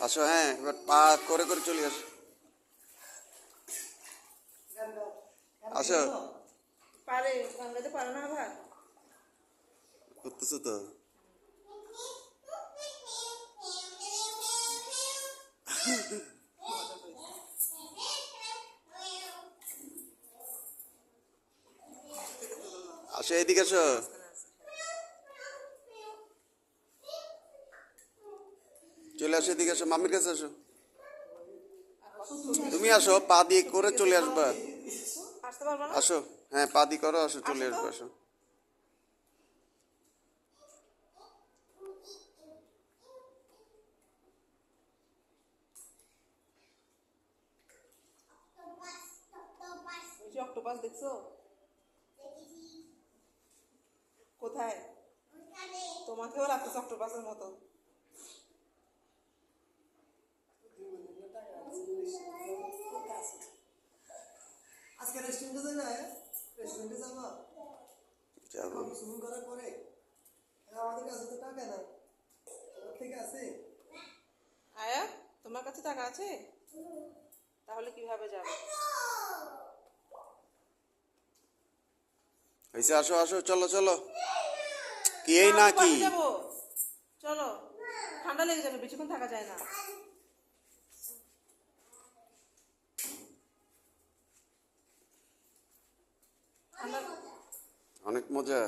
আসো, হ্যাঁ, এবার পা করে করে চলে আসো। আসো, পারে গঙ্গাতে পারে না আবার। করতেছো তো। আসো, এদিকে আসো। চলে আসো, এদিকে আসো, মামির কাছে আসো। তুমি আসো, পা দিয়ে করে চলে আসবা। আসতে পারবো না। আসো, হ্যাঁ, পা দিয়ে করো, আসো, চলে আসো তো। আসবে, আসো। ওই যে অক্টোপাস দেখছো? কোথায়? তোমাকেও লাগতেছে অক্টোপাসের মতো। আজকে রেস্টুরেন্টে যাই না, রেস্টুরেন্টে যাবো যাবো। শুরু করার পরে আমাদের কাছে তো টাকা নাই, তোমার থেকে আছে? আয়া, তোমার কাছে টাকা আছে? তাহলে কিভাবে যাবে? হয়েছে, আসো, আসো, চলো, চলো। কি এই না কি? বাসে যাবো, চলো। ঠান্ডা লেগে যাবে, বেশিক্ষণ থাকা যায় না। ঠান্ডা। অনেক মজা।